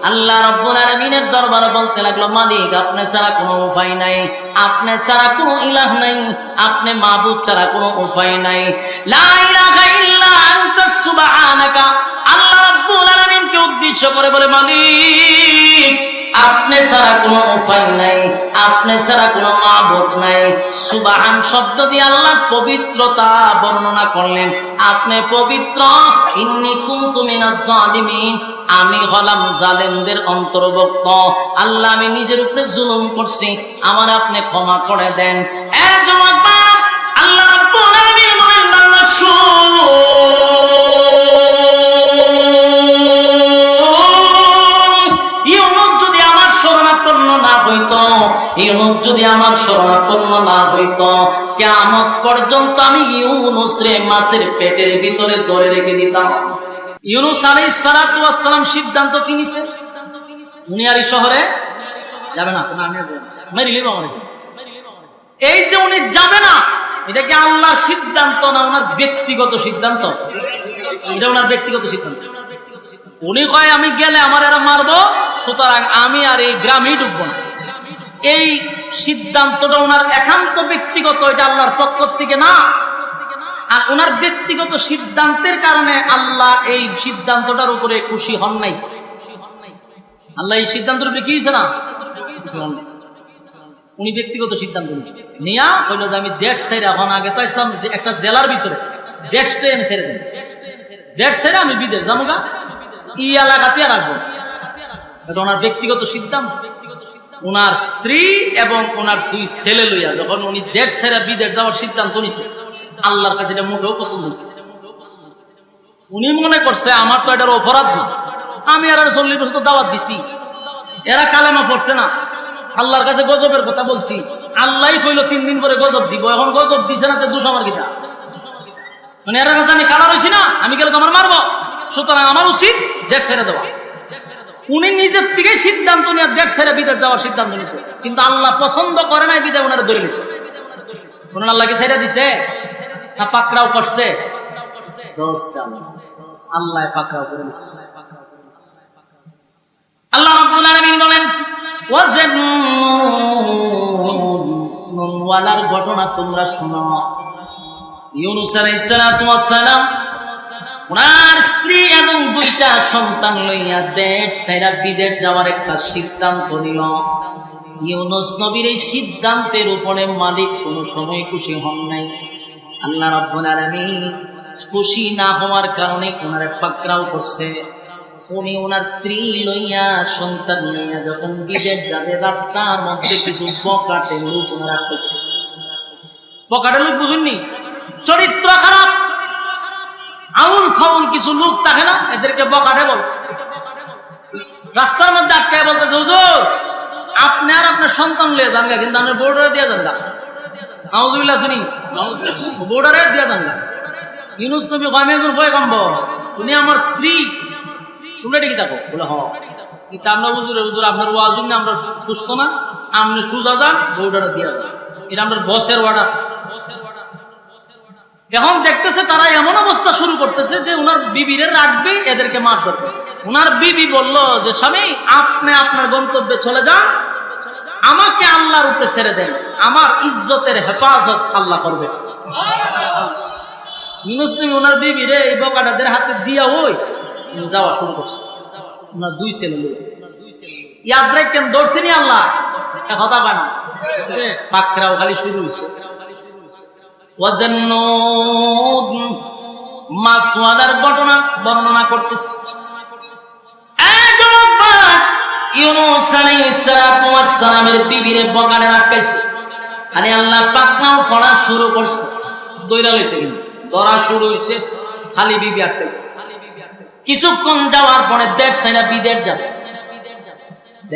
আল্লাহ রাব্বুল আলামিনের দরবারে বলতে লাগলো, মালিক আপনি ছাড়া কোনো উপায় নাই, আপনি ছাড়া কোনো ইলাহ নাই, আপনি মাবুদ ছাড়া কোনো উপায় নাই। লা ইলাহা ইল্লা আনতা সুবহানাকা। আল্লাহ রাব্বুল আলামিনকে উদ্দেশ্য করে বলে, মালিক আপনি ছাড়া কোনো উপায় নাই, আপনি ছাড়া কোনো মাবুদ নাই। সুবহান শব্দ দিয়ে আল্লাহর পবিত্রতা বর্ণনা করলেন। আপনি পবিত্র। ইন্নী কুনতু মিনাজ জালিমিন, আমি হলাম জালেমদের অন্তর্ভুক্ত। আল্লাহ আমি নিজের উপরে জুলুম করছি, আমার আপনি ক্ষমা করে দেন। আল্লাহ রাব্বুল আলামিন বলেন, বান্দা যদি আমার শরণাপন্ন না হইতো, কিয়ামত পর্যন্ত আমি ইউনূসরে মাছের পেটের ভিতরে ধরে রেখে দিতাম। ইউনূস আলাইহিস সালাতু ওয়াস সালাম সিদ্ধান্ত কি নিছে? উনি আর এই শহরে যাবে না। এই যে উনি যাবে না, এটা কি আল্লাহর সিদ্ধান্ত না ওনার ব্যক্তিগত সিদ্ধান্ত? এটা ওনার ব্যক্তিগত সিদ্ধান্ত। উনি কয় আমি গেলে আমার এরা মারবো, সুতরাং আমি আর এই গ্রামেই ঢুকবো না। এই সিদ্ধান্তটা ওনার একান্ত ব্যক্তিগত, এটা আল্লাহর পক্ষ থেকে না। আর ওনার ব্যক্তিগত সিদ্ধান্তের কারণে আল্লাহ এই সিদ্ধান্তটার উপরে খুশি হন নাই। আল্লাহ এই সিদ্ধান্তের উপরে কি হয়েছে না, উনি ব্যক্তিগত সিদ্ধান্ত নিয়া হইল যে আমি দেশ ছেড়ে, এখন আগে তো ইসলাম একটা জেলার ভিতরে, দেশটাই আমি ছেড়ে দেব, দেশ ছেড়ে আমি বিদেশ যাবো গা, ই এলাকাতে রাখবো। এটা ওনার ব্যক্তিগত সিদ্ধান্ত। ওনার স্ত্রী এবং ওনার দুই ছেলে লইয়া যখন উনি দেশ ছেড়ে বিদেশ যাওয়ার সিদ্ধান্ত নিছে, আল্লাহর কাছে এটা মোটেও পছন্দ হয়েছে। উনি মনে করছে আমার তো এটার অপরাধ না, আমি আর 40 বছর দাওয়াত দিছি, এরা কালেমা পড়ছে না, আল্লাহর কাছে গজবের কথা বলছি, আল্লাহই কইলো 3 দিন পরে গজব দিব, এখন গজব দিছে না, দোষ আমার কিনা? মানে এর কাছে আমি কালা রইছি না, আমি গেলে তো আমার মারবো, সুতরাং আমার উচিত দেশ ছেড়ে দেওয়া। উনি নিজের থেকে সিদ্ধান্ত নিয়ে দেশ ছেড়ে বিদেশ যাওয়ার সিদ্ধান্ত নিয়েছে, কিন্তু আল্লাহ পছন্দ করে নাই, বিদেশ ওনারা ধরে নিছে। ওনার আল্লাহকে ছেড়ে দিছে না পাকড়াও করছে? আল্লাহ পাকড়াও করে দিছে। আল্লাহ রাব্বুল আলামিন বলেন, ওয়ালার ঘটনা তোমরা শোনো। ইউনূস আলাইহিস সালাতু ওয়াস সালাম ওনার স্ত্রী এবং 2টা সন্তান লইয়া দেশ ছেড়ে বিদেশ যাওয়ার একটা সিদ্ধান্ত নিল। ইউনূস নবীর এই সিদ্ধান্তের উপরে মালিক কোনো সময় খুশি হন নাই। আল্লাহ রাব্বুল আলামিন খুশি না হওয়ার কারণে ওনারে পাকড়াও করছে। উনি ওনার স্ত্রী লইয়া সন্তান লইয়া যখন বিদেশ যাবে, রাস্তার মধ্যে কিছু বকাটে লোক ওনারা রাখতেছে। বকাটে লোক বুঝুননি? চরিত্র খারাপ, আউল ফাউল কিছু লোক থাকে না, এদেরকে বকাটে বল। রাস্তার মধ্যে আটকায় বলতেছে, হুজুর আপনি আর আপনার সন্তান লিয়ে যান গা, কিন্তু আপনার বোর্ডারে দিয়ে যান গা। নাউযুবিল্লাহ, শুনি বোর্ডারে দিয়ে যান গা। ইউনূস নবী কয়, আমি একজন পয়গম্বর, উনি আমার স্ত্রী, তোমরা ঠিকই থাকো। বলে হ, কিন্তু আমরা হুজুর আপনার ওয়াজ না, আমরা সুস্থ না, আপনি সুজা যান, বোর্ডারে দিয়ে যান, এটা আমরা বসের অর্ডার। এখন দেখতেছে তারা এমন অবস্থা শুরু করতেছে যে উনার বিবিরে রাখবে, এদেরকে মার করবে। উনার বিবি বলল যে স্বামী আপনি আপনার গন্তব্যে চলে যান, আমাকে আল্লাহর উপরে ছেড়ে দেন, আমার ইজ্জতের হেফাজত আল্লাহ করবে। ইউনূস নবী ওনার বিবিরে এই বকাটাদের হাতে দিয়া ওই যাওয়া শুরু করছে। ওনার 2 ছেলে লোক ইয়াদ রাখেন, দর্শিনী আল্লাহ কথা বানা পাকড়াও খালি শুরু হয়েছে। মাছওয়ালার ঘটনা বর্ণনা করতেছে। ইউনূস আলাইহিস সালাতু ওয়াস সালামের বিবিরে বকাটে রাখতেছে, আরে আল্লাহ পাকড়াও করা শুরু করছে। দইরা লইছে, কিন্তু ধরা শুরু হইছে, খালি বিবি আটকাইছে। কিছুক্ষণ যাওয়ার পরে দেশ ছেড়ে বিদেশ যাবে।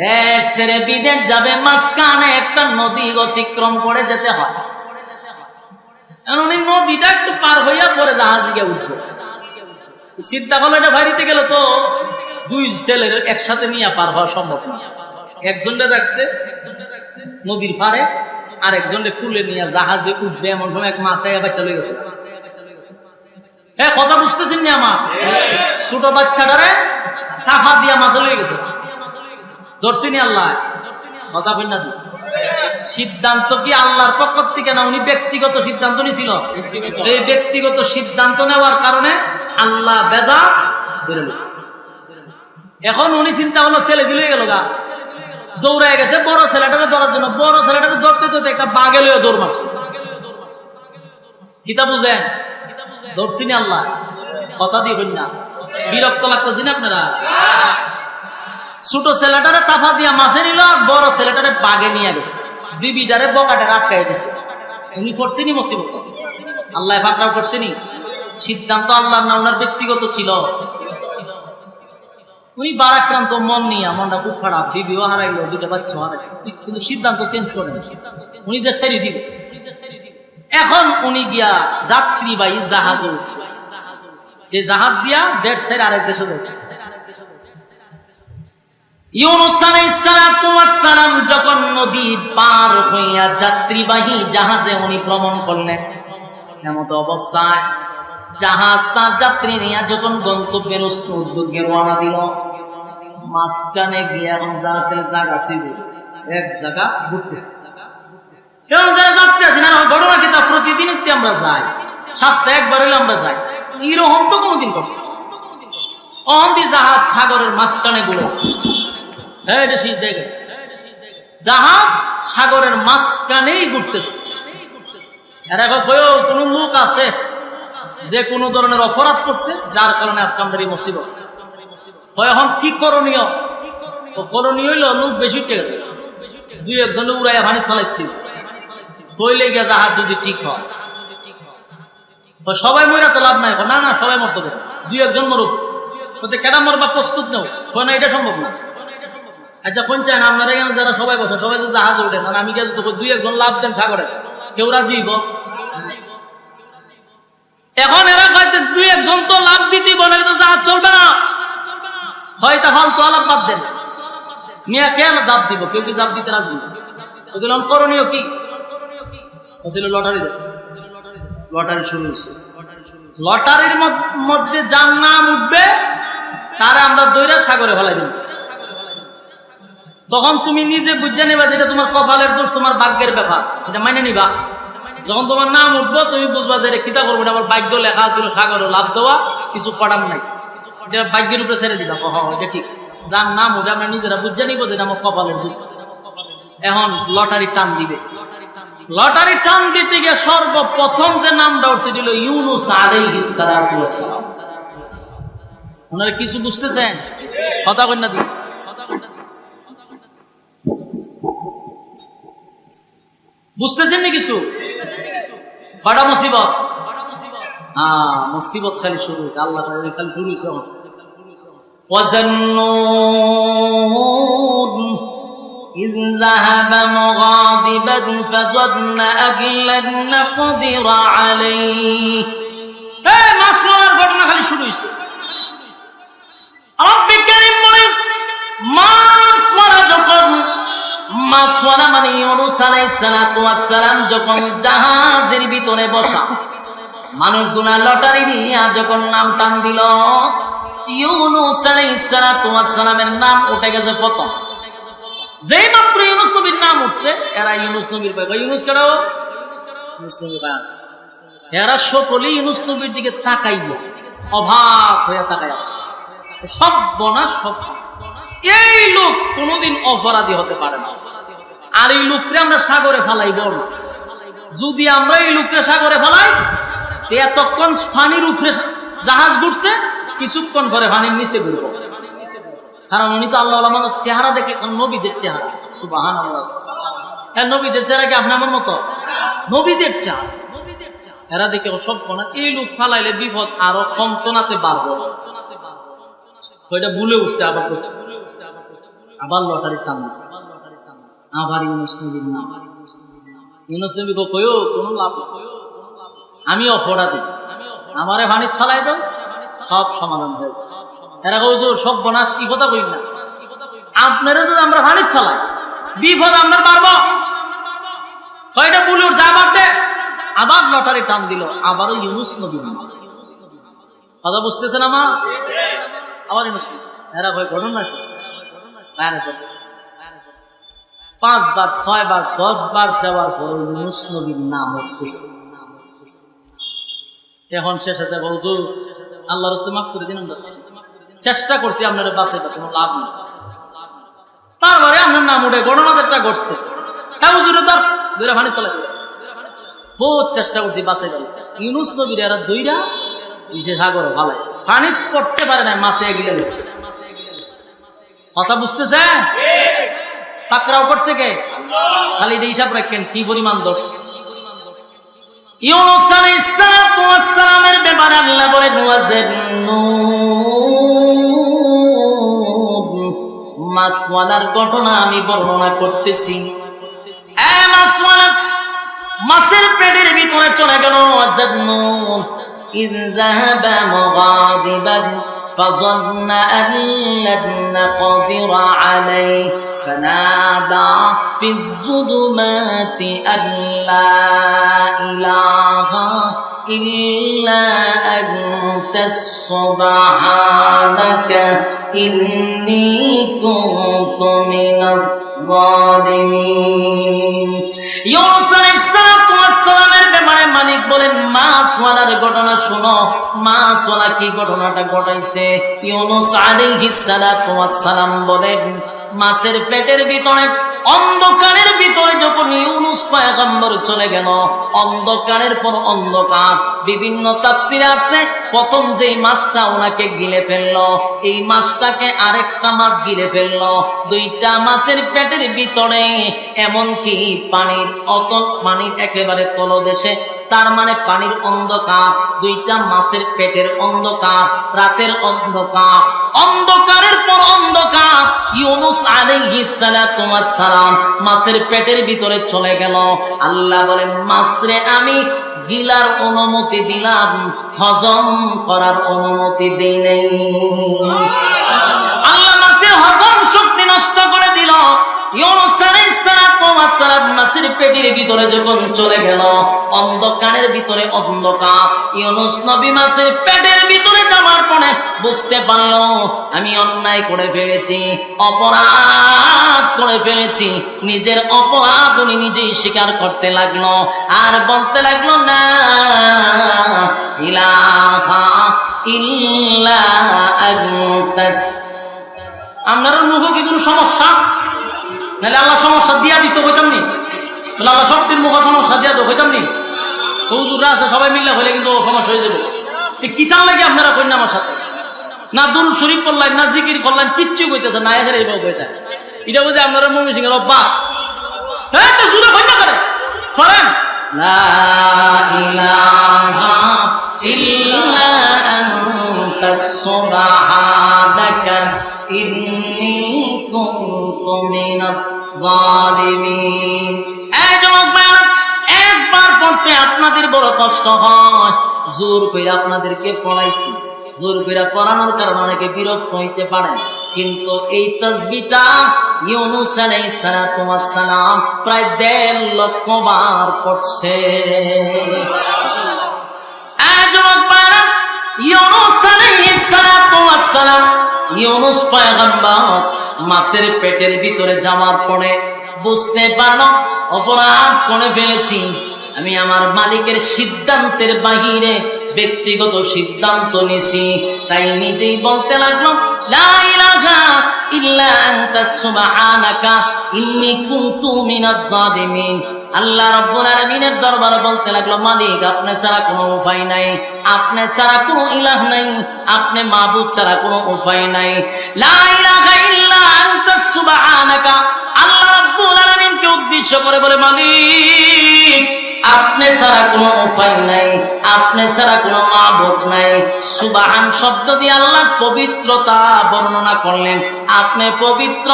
দেশ ছেড়ে বিদেশ যাবে, মাঝখানে একটা নদী অতিক্রম করে যেতে হয়। উনি নদীটা একটু পার হইয়া পরে জাহাজে গিয়ে উঠবে। চিন্তা করলো এটা বাড়িতে গেলে তো 2 ছেলের একসাথে নিয়ে পার হওয়া সম্ভব না। একজনটা রাখছে নদীর পারে, আর একজনটা কুলে নিয়ে জাহাজে উঠবে। এমন সময় এক মাছ আইয়া চলে গেছে। কথা বুঝতেছেন না? আমার ছোট বাচ্চাটারে টাকা দিয়া মাছ লয়ে গেছে। ধরছিনি আল্লাহ কথা কই না। সিদ্ধান্ত কি আল্লাহর পক্ষ থেকে না উনি ব্যক্তিগত সিদ্ধান্ত নিয়েছিল? এই ব্যক্তিগত সিদ্ধান্ত নেওয়ার কারণে আল্লাহ বেজা বেড়ে গেছে। এখন উনি চিন্তা করলো ছেলে দিলে গেল গা, দৌড়ায় গেছে বড় ছেলেটাকে ধরার জন্য। বড় ছেলেটাকে ধরতে ধরতে একটা বাঘে লইয়া দৌড় মারছে। কিতা বুঝেন? ধরছিনি আল্লাহ কথা দিয়ে কই না। বিরক্ত লাগতেছি না আপনারা? ছোট ছেলেটারে তাফা দিয়া মাছে নিল, বড় ছেলেটারে বাগে নিয়ে গেছে, বিবিটারে বকাটে আটকাই দিছে। উনি করছেনি মুসিবত, আল্লাহ ফাকরাও করছেনি। সিদ্ধান্ত আল্লাহর না ওনার ব্যক্তিগত ছিল। উনি বারাক্রান্ত মন নিয়ে, মনটা খুব খারাপ, বিবিও হারাইলো, দুটো বাচ্চা হারাইল, কিন্তু সিদ্ধান্ত চেঞ্জ করেন। উনি দেশারি দিবে। এখন উনি গিয়া যাত্রীবাহী জাহাজে উঠছে, যে জাহাজ দিয়া দেশ ছেড়ে আরেক দেশে যাচ্ছে। ইউনূস আলাইহিস সালাতু ওয়াস সালাম যখন নদী পার হইয়া যাত্রীবাহী জাহাজে উনি ভ্রমণ করলেন, এমত অবস্থায় জাহাজ তার যাত্রী নিয়ে যখন গন্তব্যের উদ্যোগে রওনা দিল, মাঝখানে গিয়ে এখন জাহাজের জায়গা দিবে, এক জায়গা ঘুরতেছে। এখন যারা যাত্রী আছেন, ঘটনা কি তা প্রতিদিন আমরা যাই, সপ্তাহে একবার হইলে আমরা যাই, এরকম তো কোনোদিন করছি। অহন্দি জাহাজ সাগরের মাঝখানে গুলো, জাহাজ সাগরের মাঝখানেই ঘুরতেছে। এর এখন কোন লোক আছে যে কোন ধরনের অপরাধ করছে, যার কারণে আজকে আমরা এই মুসিবত। এখন কি করণীয়? করণীয় হইল লোক বেশি উঠে গেছে, দুই একজন উড়াইয়া পানি ফলাইতে তৈলে গিয়ে জাহাজ যদি ঠিক হয়, সবাই মরা তো লাভ নাই। না না, সবাই মরতে দেবে, দুই একজন মরুক, কেনা মরবা প্রস্তুত নেও, না এটা সম্ভব না। আচ্ছা কোন চান আপনারা এখানে যারা সবাই বসে, সবাই তো জাহাজে উঠে, কারণ আমি দুই একজন লাভ দেন সাগরে, কেউ রাজি হইব? এখন এরা হয়তো দুই একজন তো লাভ দিতেই বলে, কিন্তু জাহাজ চলবে না, হয় তখন তো আলাপ বাদ দেন। মিয়া কেন জাপ দিব? কেউ কি জাপ দিতে রাজি? ওদিন করণীয় কি? লটারি দেয়, লটারি শুরু হয়েছে। লটারির মধ্যে যার নাম উঠবে তারা আমরা দইরা সাগরে ফেলাই দিব। তখন তুমি নিজে বুঝে নিবা যেটা তোমার কপালের দোষ, তোমার ভাগ্যের ব্যাপার, এটা মানে নিবা। যখন তোমার নাম উঠবো তুমি বুঝবা যে কিতা করবো, আমার ভাগ্য লেখা ছিল সাগরে লাভ দেওয়া, কিছু করার নাই, এটা ভাগ্যের উপরে ছেড়ে দিবা। এটা ঠিক, যার নাম উঠে আমরা নিজেরা বুঝে নিবো যেটা আমার কপালের দোষ। এখন লটারি টান দিবে। লটারি টান দিতে গিয়ে সর্বপ্রথম যে নামটা উঠছে দিল ইউনূস আলাইহিস সালাতু ওয়াস সালাম। ওনারা কিছু বুঝতেছেন? কথা কই না দিন, বুঝতেছেন না কিছু? বড় মুসিবত, মুসিবত খালি শুরু হয়েছে, আল্লাহ খালি শুরু হয়েছে। وَظَنُّونَ إِذْ ذَهَبَ مُغَاضِبًا فَظَنَّ أَن لَّن نَّقْدِرَ عَلَيْهِ। এই মাছ মারার ঘটনা খালি শুরু হয়েছে। রব্বি কারীম বলেন, মাছ মারা যখন, মাছ মারা মানে ইউনূস আলাইহিস সালাতু ওয়াস সালাম যখন জাহাজের ভিতরে বসা, মানুষগুলা লটারি নিয়ে যখন নাম টান দিল, ইউনূস আলাইহিস সালাতু ওয়াস সালামের নাম উঠে গেছে প্রথম। যেই মাত্র ইউনূস নবীর নাম উঠছে, এরা ইউনূস নবীর ভাই, ইউনূস কেডাও? ইউনূস নবী ভাই। এরা সকলেই ইউনূস নবীর দিকে তাকাইল, অভাব হয়ে তাকায় আছে। সব বনা সব, এই লোক কোনোদিন অপরাধী হতে পারে না, আর এই লোককে আমরা সাগরে ফেলাইব না। যদি আমরা এই লোককে সাগরে ফেলাই, এতক্ষণ পানির উপরে জাহাজ ঘুরছে, কিছুক্ষণ পরে পানির নিচে ঘুরবো, কারণ উনি তো আল্লাহ আমাদের চেহারা দেখে নবীদের চেহারা। সুবহানাল্লাহ। নবীদের চেহারা কি আপনার মতো? নবীদের চেহারা, এরা দেখে সব না। এই লোক ফালাইলে বিপদ আরো কমতনাতে পারবো, ওইটা ভুলে উঠছে, আবার লটারি টান দিচ্ছে, আবার ইউনূস নবীর নাম। ইউনূস নবী কইও কোনো লাভ, আমি অপরাধী, আমারে পানিতে ফালাই দাও, সব সমাধান হয়ে যাবে। এরা কই যে সব বনাস, কি কথা কই না, আপনারা যদি আমরা পানিতে ফালাই বিপদ আমরা পারবো, কয়টা ভুলে উঠছে, আবার দে, আবার লটারি টান দিল, আবারও ইউনূস নবীর নাম। কথা বুঝতেছেন আমার? আবার ইউনূস, এরা কই ঘটনা কি? 5 বার 6 বার 10 বার দেওয়ার পর ইউনূস নবীর নাম উঠতেছে। এখন সে সাথে বলতো আল্লাহর রাস্তায় মাফ করে দিন, আমরা চেষ্টা করছি আপনারা বাঁচাইতে, কোনো লাভ নেই। তারপরে আপনার নাম উঠে ঘটনা যেটা ঘটছে, হ্যাঁ হুজুরে তার দুইটা পানি চলে যাবে, বহুত চেষ্টা করছি বাঁচাই পারি। ইউনূস নবীর এরা দুইটা নিচে সাগরে ভালো পানি পড়তে পারে না, মাছে এগিয়ে গেছে। কথা বুঝতেছে? পাকড়াও করছে কে? খালি এটা হিসাব রাখেন কি পরিমাণ দোষ। ইউনূস আলাইহিস সালাতু ওয়াস সালামের ব্যাপারে আল্লাহ বলেন মাছওয়ালার ঘটনা আমি বর্ণনা করতেছি। মাছওয়ালা মাছের পেটের ভিতরে চলে গেল। ওয়াজান্নুন ইয যাহাবা মুগাদিবান فظن أن لن نقدر عليه فنادى في الظلمات أن لا إله إلا أنت سبحانك إني كنت من الظالمين। ইউনূস আলাইহিস সালাতু ওয়াস সালামের ব্যাপারে মালিক বলেন মাছওয়ালার ঘটনা শুনো। মাছওয়ালা কি ঘটনাটা ঘটাইছে? ইউনূস আলাইহিস সালাতু ওয়াস সালাম বলেন মাছের পেটের ভিতরে অন্ধকারের ভিতরে যখন ইউনূস পয়গম্বর চলে গেল, অন্ধকারের পর অন্ধকার। বিভিন্ন তাফসীরে আছে প্রথম যেই মাছটা ওনাকে গিলে ফেললো, এই মাছটাকে আরেকটা মাছ গিলে ফেললো। দুইটা মাছের পেটের ভিতরে এমনকি পানির একেবারে তলদেশে, তার মানে পানির অন্ধকার, দুইটা মাছের পেটের অন্ধকার, রাতের অন্ধকার, অন্ধকারের পর অন্ধকার। ইউনূস আলাইহিস সালাতু ওয়াস সালাম মাছের পেটের ভিতরে চলে গেল। আল্লাহ বলেন মাছরে আমি গিলার অনুমতি দিলাম, হজম করার অনুমতি দেই নাই। আল্লাহ মাছের হজম শক্তি নষ্ট করে দিল। ইউনূস আলাইহিস সালাতু ওয়াস সালাম মাছের পেটের ভিতরে যখন চলে গেল, অন্ধকারের ভিতরে অন্ধকার। ইউনূস নবী মাছের পেটের ভিতরে যাওয়ার পরে বুঝতে পারলো আমি অন্যায় করে ফেলেছি, অপরাধ করে ফেলেছি। নিজের অপরাধ উনি নিজেই স্বীকার করতে লাগলো আর বলতে লাগলো না ইলাহা ইল্লা আনতাস। আপনার মুখে কি কোনো সমস্যা? নাহলে আল্লাহ সমস্যা দিয়া দিত হইতাম নি? তাহলে আল্লাহ শক্তির মুখে সমস্যা দিয়া তো হইতাম নি? হুজুররা আছে সবাই মিল্লা হইলে কিন্তু সমস্যা হয়ে যাবে। কিতাব লাগে আপনারা কইনা আমার সাথে না দুরূদ শরীফ পড়লেন না জিকির করলেন, কিচ্ছু কইতেছে না। এখানে এইভাবে এটা বুঝে আপনারা মুমিন সিংহের অভ্যাস। হ্যাঁ তো জুড়ে হইতে পারে করেন লা ইলাহা ইল্লা আনতা সুবহানাকা ইন্নী কুনতু মিনাজ জালিমিন। এই যুবক ভাইরা, একবার পড়তে আপনাদের বড় কষ্ট হয়। জোর করে আপনাদেরকে পড়াইছি, জোর করে পড়ানোর কারণে অনেকে বিরক্ত হইতে পারেন, কিন্তু এই তাসবিহটা ইউনূস আলাইহিস সালাতু ওয়াস সালাম প্রায় 1.5 লক্ষ বার পড়ছে। এই যুবক ভাইরা, ইউনূস আলাইহিস সালাতু ওয়াস সালাম ইউনূস পয়গম্বর মাছের পেটের ভিতরে যাওয়ার পরে বুঝতে পারলো অপরাধ করে ফেলেছি। আমি আমার মালিকের সিদ্ধান্তের বাহিরে ব্যক্তিগত সিদ্ধান্ত নিছি। তাই নিজেই বলতে লাগলো লা ইলাহা ইল্লা আনতা সুবহানাকা ইন্নী কুনতু মিনাজ জালিমিন। আল্লাহ রাব্বুল আলামিনের দরবারে বলতে লাগলো মালিক আপনি ছাড়া কোনো উপায় নাই, আপনি ছাড়া কোনো ইলাহ নাই, আপনি মাবুদ ছাড়া কোনো উপায় নাই। লা ইলাহা ইল্লা আনতা সুবহানাকা। আল্লাহ রাব্বুল আলামিনকে উদ্দেশ্য করে বলে মালিক আপনি ছাড়া কোনো উপায় নাই, আপনি ছাড়া কোনো মাবুদ নাই। সুবহান শব্দ দিয়ে আল্লাহর পবিত্রতা বর্ণনা করলেন। আপনি পবিত্র।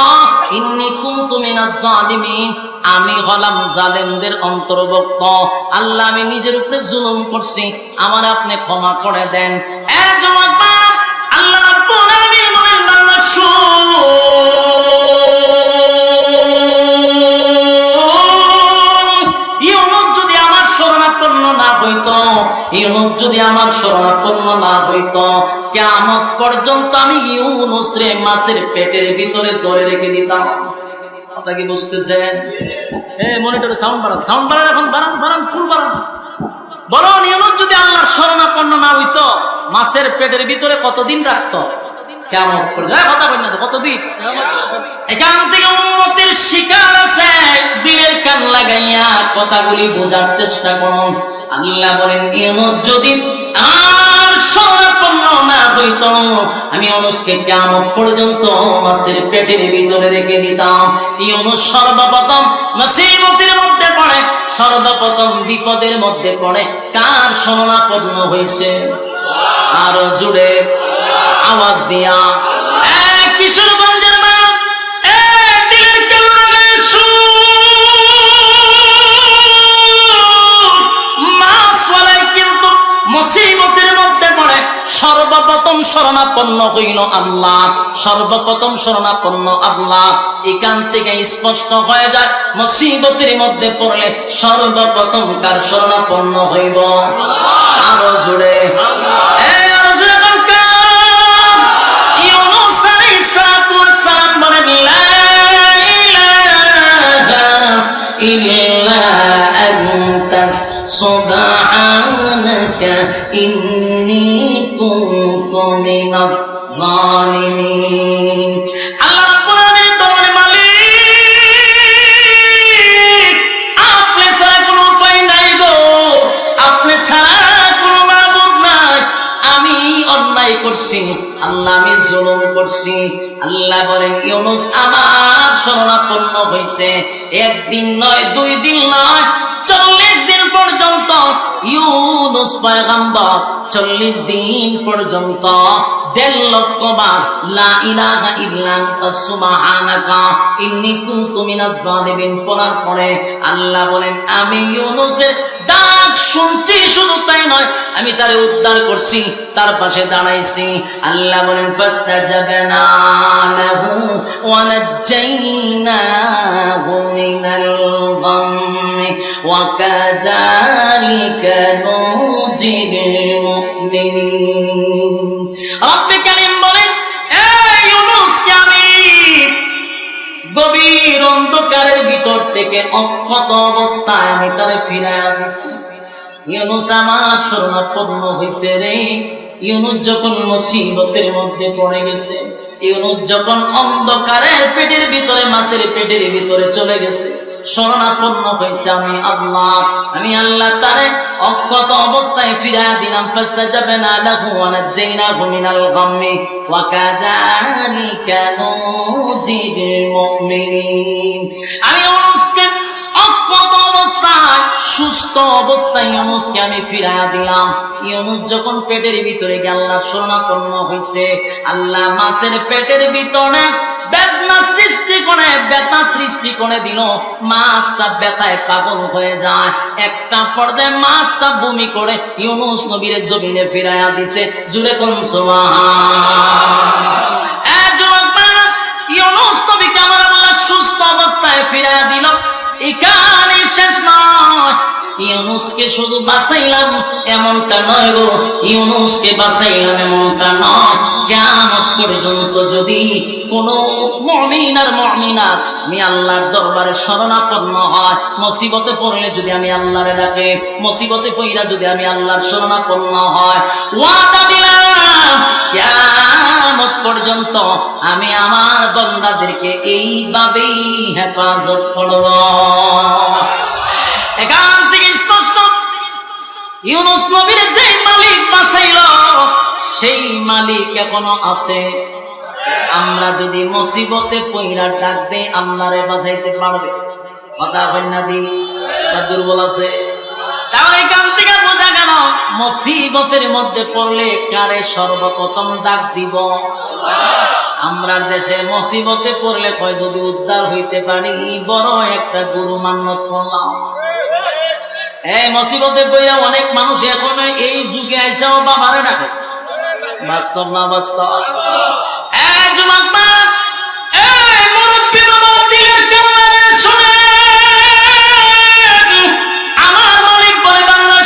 ইন্নী কুনতু মিনাজ জালিমিন। আমি হলাম জালেমদের অন্তর্ভুক্ত। আল্লাহ আমি নিজের উপরে জুলুম করছি, আমার আপনি ক্ষমা করে দেন। যুবক ভাইরা, আল্লাহ রাব্বুল আলামিন বলেন বান্দা শুন, ইউনূস যদি আমার শরণাপন্ন না হইতো, কিয়ামত পর্যন্ত আমি ইউনূস রে মাছের পেটের ভিতরে ধরে রেখে দিতাম। কথা কি বুঝতেছেন? মনিটরে সাউন্ড বাড়ান, এখন বাড়ান, ফুল বাড়ান। বলো ইউনুস যদি আল্লাহর শরণাপন্ন না হইতো, মাছের পেটের ভিতরে কতদিন রাখতো? কেমন কথা বল না, কতদিন? এখান থেকে উম্মতের শিকার আছে, দিলের কান লাগাইয়া কথাগুলি বোঝার চেষ্টা করুন। আল্লাহ বলেন ইউনুস যদি আর শরণাপন্ন না হইতো, আমি ইউনুসকে কিয়ামত পর্যন্ত মাছের পেটের ভিতরে রেখে দিতাম। ইউনুস সর্বপ্রথম মুসিবতের মধ্যে পড়ে, সর্বপ্রথম বিপদের মধ্যে পড়ে কার শরণাপন্ন হয়েছে? আর জুড়ে আওয়াজ দিয়া কিশোরগঞ্জের মানুষ দিলের কান্নায় মাছওয়ালাই কিন্তু মুসিবতের মধ্যে পড়ে সর্বপ্রথম শরণাপন্ন হইল আল্লাহ, সর্বপ্রথম শরণাপন্ন আল্লাহ। এখান থেকে স্পষ্ট হয়ে যায় মুসিবতের মধ্যে পড়লে সর্বপ্রথম কার শরণাপন্ন হইব? আরো জুড়ে সুবহানাকা ইন্নী কুনতু মিনাজ জালিমিন। আল্লাহ রাব্বুল আলামিন তোমার মালিক, আপনি ছাড়া কোনো উপায় নাই গো, আপনি ছাড়া কোনো মাবুদ নাই। আমি অন্যায় করছি আল্লাহ, আমি জুলুম করছি। আল্লাহ বলেন ইউনুস আমার শরণাপন্ন হয়েছে, একদিন নয়, 2 দিন নয়, 40 দিন পর্যন্ত ইউনুস পয়গম্বর 40 দিন পর্যন্ত 1.5 লক্ষ বার লা ইলাহা ইল্লা আনতা সুবহানাকা ইন্নী কুনতু মিনাজ জালিমিন পড়ার পরে আল্লাহ বলেন আমি ইউনুসের ডাক শুনছি, শুধু তাই নয় আমি তারে উদ্ধার করছি, তার পাশে দাঁড়াইছি। আল্লাহ বলেন ফাস্তাজাবনা লাহু ওয়া নাজ্জাইনাহু মিনাল গাম্মি ওয়া কাযালিকা নুজিল মুমিনিন। রব্বে কারীম বলেন এই ইউনুসকে আমি গভীর অন্ধকারের ভিতর থেকে অক্ষত অবস্থায় আমি তারে ফিরায় আনছি। ইউনুস আমার শরণাপন্ন হয়েছে রে। ইউনুস যখন মুসিবতের মধ্যে পড়ে গেছে, ইউনুস যখন অন্ধকারের পেটের ভিতরে, মাছের পেটের ভিতরে চলে গেছে, শরণাপন্ন হয়েছে আমি আল্লাহ। আমি আল্লাহ তারে অক্ষত অবস্থায় ফিরায়া দিলাম। ফাস্তাজাবনা লাহু ওয়া নাজ্জাইনাহু মিনাল গাম্মি ওয়া কাযালিকা নুজিল মুমিনিন। আমি ইউনুসকে অক্ষত অবস্থায়, সুস্থ অবস্থায় ইউনুসকে আমি ফিরায়া দিলাম। ইউনুস যখন পেটের ভিতরে গিয়ে আল্লাহ শরণাপন্ন হয়েছে, আল্লাহ মাছের পেটের ভিতরে বেদনা সৃষ্টি করে, ব্যথা সৃষ্টি করে দিল। মাছটা ব্যথায় পাগল হয়ে যায়, একটা পর্যায়ে মাছটা বমি করে ইউনুস নবীর জমিনে ফিরাইয়া দিছে। জুরে কোন সুবহানাল্লাহ। ইউনুস নবীকে আমার আল্লাহ সুস্থ অবস্থায় ফিরাইয়া দিল। এখানে শেষ নয়, ইউনুসকে শুধু বাঁচাইলাম এমনটা নয় গো, ইউনুসকে বাঁচাইলাম এমনটা নয়, কিয়ামত পর্যন্ত যদি কোন মুমিন আর মুমিনাত আমি আল্লাহর দরবারে শরণাপন্ন হয়, মুসিবতে পড়লে যদি আমি আল্লাহরে ডাকে, মুসিবতে পড়িয়া যদি আমি আল্লাহর শরণাপন্ন হয়, ওয়াদা দিলাম কিয়ামত পর্যন্ত আমি আমার বান্দাদেরকে এইভাবেই হেফাজত করব। এখান থেকে স্পষ্ট ইউনুস নবীর যে মালিক বাঁচাইল সেই মালিক এখনো আছে। আমরা যদি মুসিবতে পইরা ডাক দেই আল্লাহরে বাঁচাইতে পারবে? কথা হয় না দি, দুর্বল আছে। তাহলে এখান থেকে বোঝা গেল মুসিবতের মধ্যে পড়লে কারে সর্বপ্রথম ডাক দিব? আমরার দেশে মুসিবতে পড়লে কয় যদি উদ্ধার হইতে পারি বড় একটা গুরু মান্যত করলাম। এই মুসিবতে পড়ে অনেক মানুষ এখন এই যুগে আইসাও বাবারে ডাকে। বাস্তব না বাস্তব? আমার মালিক বলে বাংলা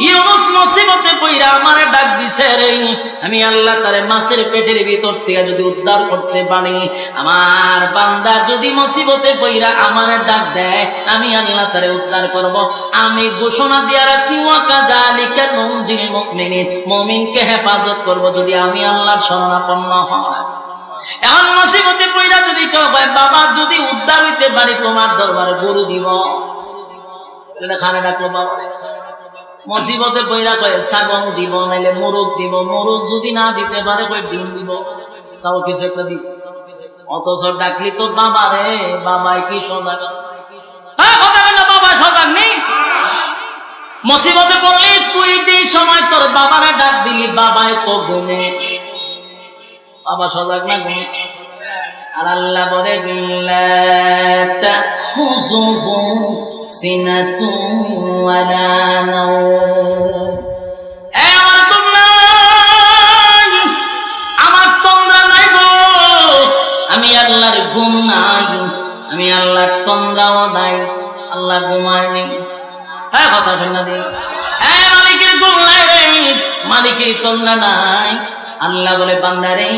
ইউনুস মুসিবতে পইরা আমারে ডাক দিছে রে। আমি আল্লাহ তারে মাছের মাছের পেটের ভিতর থেকে যদি উদ্ধার করতে পারি, আমার বান্দা যদি মুসিবতে পইরা আমার ডাক দেয়, আমি আল্লাহ তারে উদ্ধার করব। আমি ঘোষণা দিয়ে রাখছি, ওয়া কাযালিকা নুনজিল মুমিনিন, মুমিনকে হেফাজত করব যদি আমি আল্লাহর শরণাপন্ন হয়। এখন মুসিবতে পইরা যদি কেউ কয় বাবা যদি উদ্ধার হইতে পারি তোমার দরবারে গরু দিব, খানে ডাকলো বাবা। মুসিবতে পইরা কয় ছাগল দিব, নাইলে মোরগ দিব, মোরগ যদি না দিতে পারে কয় ডিম দিব, তাও কিছু একটা দিব। অথচ ডাকলি তো বাবা রে, বাবাই কি সজাগ আছে? কথা বলে বাবা সজাগ নেই। মুসিবতে পড়লি তুই যেই সময় তোর বাবারে ডাক দিলি, বাবাই তো ঘুমে, বাবা সজাগ না ঘুমে। আর আল্লাহ বলে বিল্লা তাখুযুহু সিনাতুন ওয়ালা নাওম, আমার তোমরা নাই গো, আমি আল্লাহর ঘুম নাই, আমি আল্লাহর তন্দ্রাও নাই, আল্লাহ ঘুমায় নেই। হ্যাঁ কথা শুনে দিই, মালিকের ঘুম নাই রে, মালিকের তন্দ্রা নাই। আল্লাহ বলে বান্দারে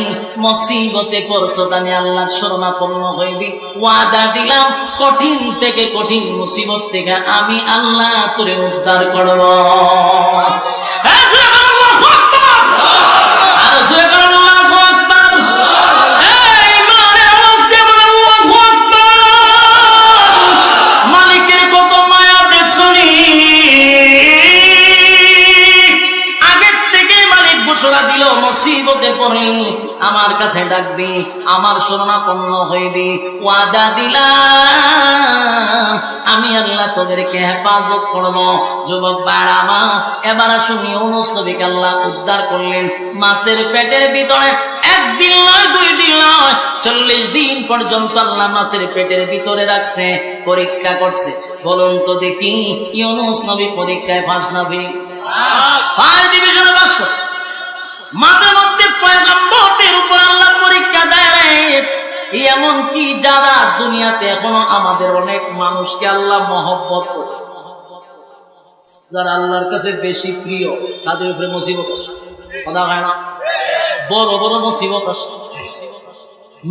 মুসিবতে পড়ছো, আমি আল্লাহর শরণাপন্ন হইবি, ওয়াদা দিলাম কঠিন থেকে কঠিন মুসিবত থেকে আমি আল্লাহ তোরে উদ্ধার করব। মালিকের কত মায়া দেখছনি, আগের থেকে মালিক ঘোষণা দিল মুসিবতে পড়লি আমার কাছে ডাকবি, আমার শরণাপন্ন হইবি, ওয়াদা দিলাম আমি আল্লাহ তোদেরকে হেফাজত করব। যুবক বাড়ামা এবার শুনি ইউনূস নবীকে আল্লাহ উদ্ধার করলেন মাছের পেটের ভিতরে। একদিন নয়, 2 দিন নয়, 40 দিন পর্যন্ত আল্লাহ মাছের পেটের ভিতরে রাখছে, পরীক্ষা করছে। বলুন তো দেখি ইউনূস নবী পরীক্ষায় পাস না ফেল? ফায়ার ডিভিশনে পাস করছে। মাঝে মধ্যে পয়গম্বরদের উপর আল্লাহ পরীক্ষা দেয়, এমন কি যারা দুনিয়াতে এখনো আমাদের অনেক মানুষকে আল্লাহ মহব্বত করে, যারা আল্লাহর কাছে বেশি প্রিয়, তাদের উপরে মুসিবত আসে। কথা হয় না? বড় বড় মুসিবত আসে।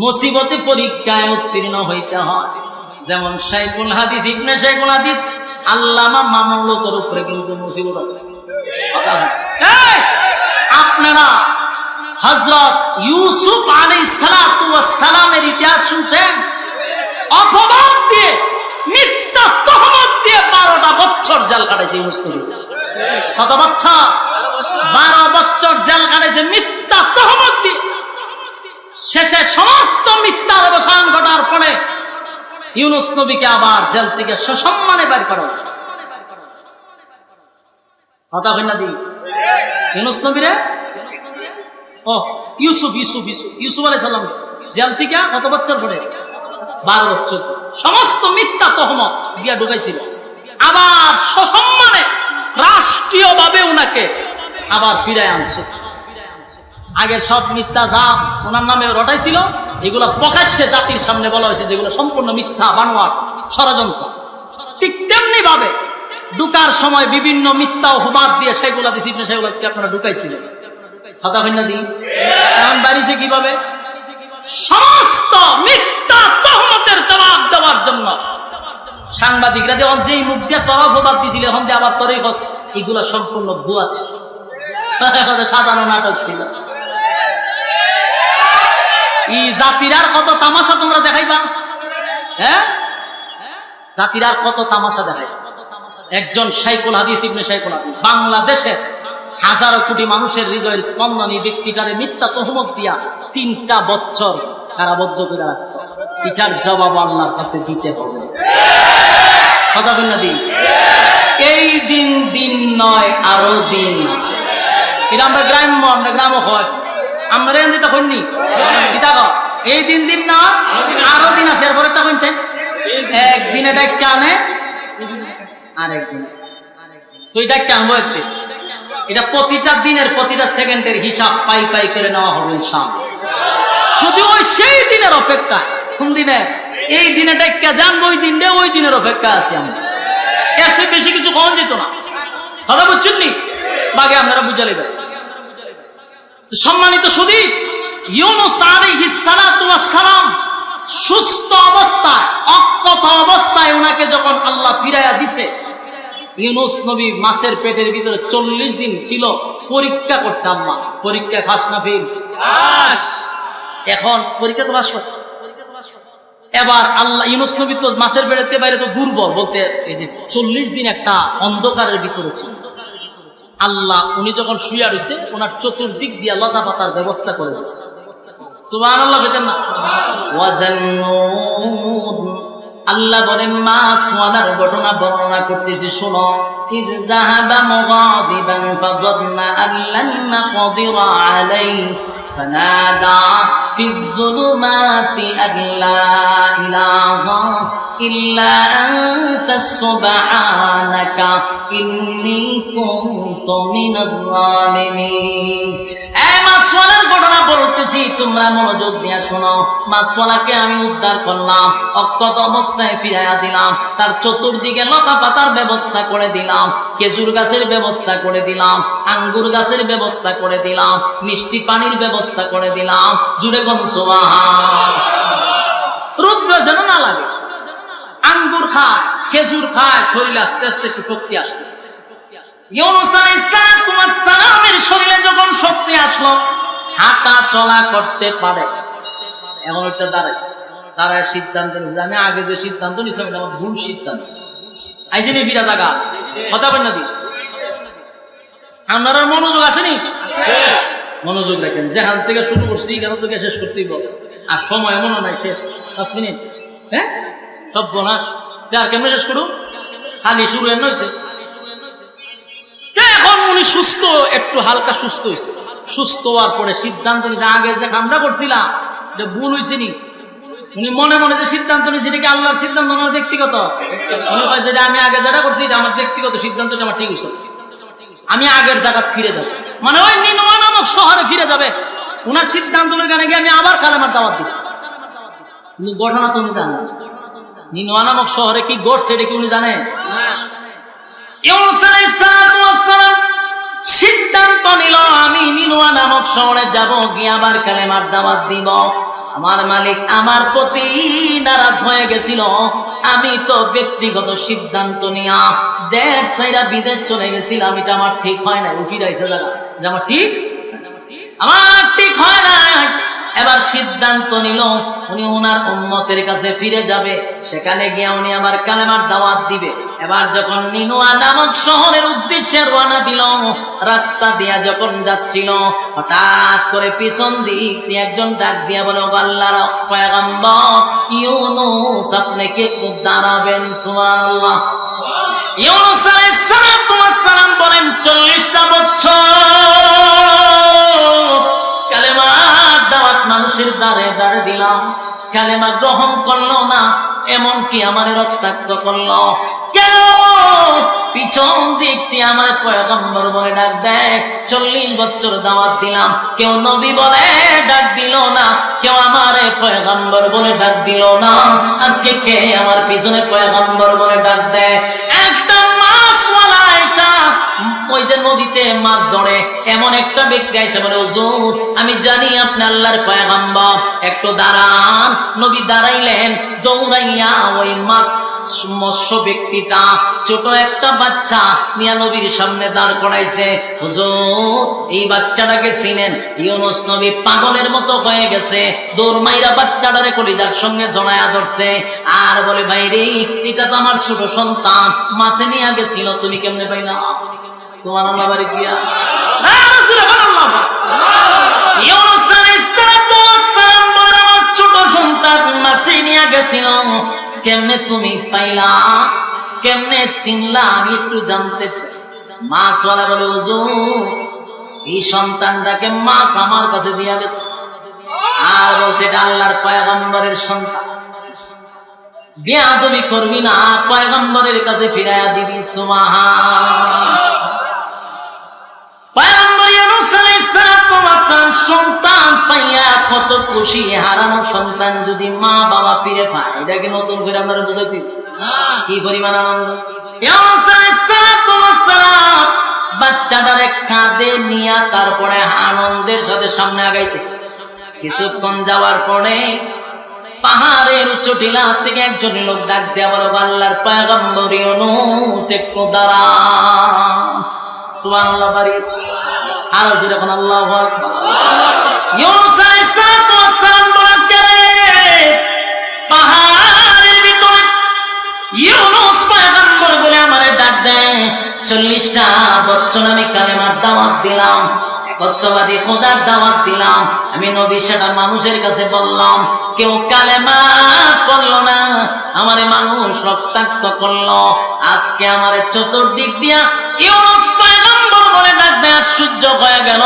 মুসিবতে পরীক্ষায় উত্তীর্ণ হইতে হয়। যেমন শাইখুল হাদিস ইবনে শাইখুল হাদিস আল্লামা মামুন লোকের উপরে কিন্তু মুসিবত আছে। কথা হয়? আপনারা হযরত ইউসুফ আলাইহিস সালাতু ওয়াস সালামের ইতিহাস শুনছেন? অপবাদ দিয়ে, মিথ্যা তহমত দিয়ে 12টা বছর জেল কাটাইছে ইউনূস নবী। কত বছর? 12 বছর জেল কাটাইছে মিথ্যা তহমত দিয়ে। শেষে সমস্ত মিথ্যার অবসান ঘটার পরে ইউনূস নবীকে আবার জেল থেকে সসম্মানে বের করা হয়েছে। কথা কই না দি? ইউনূস নবীরে ইউসুফ আলাইহিস সালাম জেল থেকে কত বছর পরে? 12 বছর। সমস্ত মিথ্যা তহমত দিয়া ঢুকাইছিল, আবার সসম্মানে রাষ্ট্রীয়ভাবে উনাকে আবার ফিরায় আনছে। আগে সব মিথ্যা যা ওনার নামে রটাইছিল, এগুলো প্রকাশ্যে জাতির সামনে বলা হয়েছে যেগুলো সম্পূর্ণ মিথ্যা, বানোয়াট, ষড়যন্ত্র। ঠিক তেমনি ভাবে ঢুকার সময় বিভিন্ন মিথ্যা অপবাদ দিয়ে সেগুলা দিয়েছিলেন, সেগুলো আপনারা ঢুকাইছিলেন। এখন বাড়িছে কিভাবে? সমস্ত মিথ্যা তহমতের জবাব দেওয়ার জন্য সাংবাদিকরা যখন যেই মুখ দিয়ে তরফ অপবাদ দিয়েছিল, এখন যে আবার তরে এগুলা সম্পূর্ণ ভুয়া ছিল, সাজানো নাটক ছিল। এই জাতির আর কত তামাশা তোমরা দেখাইবা? হ্যাঁ, জাতির আর কত তামাশা দেখাই। একজন শাইখুল হাদিস ইবনে শাইখুল হাদিস বাংলাদেশের হাজারো কোটি মানুষের হৃদয়ের স্পন্দন এই ব্যক্তিটারে মিথ্যা তহমত দিয়া 3টা বছর কারাবদ্ধ করে রাখছে। এটার জবাব আল্লাহর কাছে দিতে হবে। কথা বল না দিন, এই দিন দিন নয়, আরো দিন আছে। এটা আমরা গ্রাম্য হয়, আমরা দিতে হইনি। এই দিন দিন না, আরো দিন আছে। এরপরে তা বলছেন একদিনে ডাক্কে আনে, আরেকদিন তো এটা কেমন একদিন। এটা প্রতিটা দিনের, প্রতিটা সেকেন্ডের হিসাব পাই পাই করে নেওয়া হবে ইনশাআল্লাহ। শুধু ওই সেই দিনের অপেক্ষা। কোন দিনে? এই দিনে ডাক্কে জানবো, ওই দিনটা ওই দিনের অপেক্ষা আছি আমরা। এসে বেশি কিছু কম যেত না। কথা বুঝছেন নি? বাগে আপনারা বুঝে নেবেন। সম্মানিত সুধী, ইউনূস আলাইহিস সালাতু ওয়াস সালাম সুস্থ অবস্থায়, অক্ষত অবস্থায় ওনাকে যখন আল্লাহ ফিরাইয়া দিছে, ইউনূস নবী মাছের পেটের ভিতরে 40 দিন ছিল, পরীক্ষা করছে আম্মা। পরীক্ষা পাস না ফেল? পাস। এখন পরীক্ষা তো পাস করছে। এবার আল্লাহ ইউনূস নবী তো মাছের পেটের বাইরে তো দুর্বল, বলতে এই যে 40 দিন একটা অন্ধকারের ভিতরে ছিল। আল্লাহ উনি যখন শুয়ে রয়েছে, ওনার চতুর্দিক দিয়ে লতা পাতার ব্যবস্থা করে দিচ্ছে। সুবহানাল্লাহ বলেন না? ওয়াজান্নুন, আল্লাহ বলেন মাছ ওয়ালার ঘটনা বর্ণনা করতেছি, শোনো। ইয যাহাবা মুগাদিবান ফাযান্না আল্লান নাকদিরা আলাইহি ফানাদা ফিজ যুলুমাতি আল্লা ইলাহা ইল্লা আনতা সুবহানাকা ইন্নী কুনতু মিনাজ জালিমিন। এই মাছওয়ালার ঘটনা বলতেছি, তোমরা মনোযোগ দিয়ে শোনো। মাছওয়ালাকে আমি উদ্ধার করলাম, অক্ষত অবস্থায় ফিরাইয়া দিলাম, তার চতুর্দিকে লতা পাতার ব্যবস্থা করে দিলাম, খেজুর গাছের ব্যবস্থা করে দিলাম, আঙ্গুর গাছের ব্যবস্থা করে দিলাম, মিষ্টি পানির ব্যবস্থা করে দিলাম। জুড়ে কোন সুবহান। রোদ্র যেন না লাগে, আঙ্গুর খায়, খেজুর খায়, শরীরে আস্তে আস্তে একটু শক্তি আসতেছে। ইউনূস আলাইহিস সালামের শরীরে যখন শক্তি আসলো, হাঁটা চলা করতে পারে, এখন একটা দাঁড়ায় সিদ্ধান্ত নিয়েছে। আমি আগে যে সিদ্ধান্ত নিয়েছিলাম এটা আমার ভুল সিদ্ধান্ত। আইসি নি ফিরা জায়গা কথা বলেন না দি, আপনার মনোযোগ আসেনি? মনোযোগ রাখেন, যেখান থেকে শুরু করছি কেন তোকে শেষ করতেই বল। আর সময় মনে নাই, শেষ 5 মিনিট। হ্যাঁ, সব বোনাস আর কেমন শেষ করুন, খালি শুরু এমন হয়েছে। এখন উনি সুস্থ, একটু হালকা সুস্থ হয়েছে। সুস্থ হওয়ার পরে সিদ্ধান্ত নিতে, আগে যে কামটা করছিলাম এটা ভুল হয়েছে নি। উনি মনে মনে যে সিদ্ধান্ত নিয়েছে এটা কি আল্লাহর সিদ্ধান্ত, আমার ব্যক্তিগত? যেটা আমি আগে যেটা করছি এটা আমার ব্যক্তিগত সিদ্ধান্ত, আমার ঠিক হয়েছে। আমি আগের জায়গা ফিরে যাবো, মানে ওই নিনওয়া নামক শহরে ফিরে যাবে। উনার সিদ্ধান্ত অনুযায়ী গিয়ে আমি আবার কালেমার দাওয়াত দিব। কিন্তু ঘটনা তো উনি জানেন, নিনওয়া নামক শহরে কি ঘটছে এটা কি উনি জানেন? ইউনূস আলাইহিস সালাম সিদ্ধান্ত নিল, আমি নিনওয়া নামক শহরে যাব, গিয়ে আবার কালেমার দাওয়াত দিব। আমার মালিক আমার প্রতি নারাজ হয়ে গেছিল। আমি তো ব্যক্তিগত সিদ্ধান্ত নিয়া দেশ ছাইরা বিদেশ চলে গেছিলাম, এটা আমার ঠিক হয় না। উঠিরাইছে জায়গা যে আমার ঠিক হয় না। এবার সিদ্ধান্ত নিল উনি ওনার উম্মতের কাছে ফিরে যাবে, সেখানে গিয়ে উনি আবার কালেমার দাওয়াত দিবে। এবার যখন নিনওয়া নামক শহরের উদ্দেশ্যে রওনা দিল, রাস্তা দিয়া যখন যাচ্ছিল, হঠাৎ করে পিছন দিক দিয়ে একজন ডাক দিয়া বলে, ও আল্লাহর পয়গম্বর ইউনূস, আপনি কি একটু দাঁড়াবেন? সুবহানাল্লাহ। ইউনূস আলাইহিস সালাম বলেন 40টা বছর কালেমার দাওয়াত মানুষের দ্বারে দ্বারে দিলাম, কালেমা গ্রহণ করলো না, এমনকি আমারে রক্তাক্ত করলো। কেন? পিছন দিক দিয়ে আমার পয়গম্বর বলে ডাক দেয়। 40 বছর দাওয়াত দিলাম, কেউ নবী বলে ডাক দিল না, কেউ আমারে পয়গম্বর বলে ডাক দিল না। আজকে কে আমার পিছনে পয়গম্বর বলে ডাক দেয়? একটা মাছওয়ালা আয়েশা, ওই যে নদীতে মাছ ধরে, এমন একটা ব্যক্তি এসে বলে, হুজুর আমি জানি আপনি আল্লাহর পয়গম্বর, একটু দাঁড়ান। নবী দাঁড়াইলেন, দৌড়াইয়া ওই মাছ মৎস্য ব্যক্তিটা ছোট একটা বাচ্চা নিয়া নবীর সামনে দাঁড় করাইছে। হুজুর এই বাচ্চাটাকে চিনেন? ইউনূস নবী পাগলের মতো হয়ে গেছে, দৌড় মাইরা বাচ্চাটারে কলিজার সঙ্গে জড়ায়া ধরছে আর বলে, ভাই রে, এটা তো আমার ছোট সন্তান, মাছে নিয়ে গেছিল, তুমি কেমনে পাইলা? সুবহানাল্লাহ। বাড়ি গিয়া ইউনূস আলাইহিস সালাম বলে, আমার ছোট সন্তান মাছে নিয়ে গেছিল, কেমনে তুমি পাইলা, কেমনে চিনলা, আমি একটু জানতে চাই। মাছওয়ালা বলে, হুজুর এই সন্তানটাকে মাছ আমার কাছে দিয়া গেছে, আর বলছে এটা আল্লাহর পয়গম্বরের সন্তান, বেয়াদবি করবি না, পয়গম্বরের কাছে ফিরাইয়া দিবি। সুবহান। পয়গম্বর ইউনূস আলাইহিস সালাম সন্তান পাইয়া কত খুশি। হারানো সন্তান যদি মা বাবা ফিরে পায়, এটাকে নতুন করে আমরা বুঝাইতে কি পরিমাণ আনন্দ। ইউনূস আলাইহিস সালাম বাচ্চাটারে কাঁধে নিয়া তারপরে আনন্দের সাথে সামনে আগাইতেছে। কিছুক্ষণ যাওয়ার পরে পাহাড়ের উচ্চ টিলা থেকে একজন লোক ডাক দেয়া বলো, আল্লাহর পয়গম্বর ইউনূস একটু দাঁড়ান। সুবহানাল্লাহ বাড়ি আরো যখন আল্লাহু আকবার। ইউনূস আলাইহিস সালাম বলেন, পাহাড়ের ভিতরে ইউনূস পয়গম্বর বলে আমারে ডাক দেয়। 40টা বছর আমি কালেমার দাওয়াত দিলাম, সত্যবাদী খোদার দাওয়াত দিলাম। আমি নবী সেটা মানুষের কাছে বললাম, কেউ কালেমা পড়লো না, আমারে মানুষ রক্তাক্ত করলো। আজকে আমারে চতুর্দিক দিয়া ইউনূস পয়গম্বর বলে ডাক দেয়। আশ্চর্য হয়ে গেল,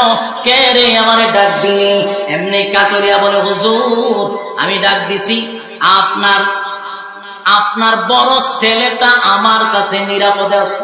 কে রে আমারে ডাক দিনি? এমনি কাকরিয়া বলে, হুজুর আমি ডাক দিছি, আপনার বড় ছেলেটা আমার কাছে নিরাপদে আছে।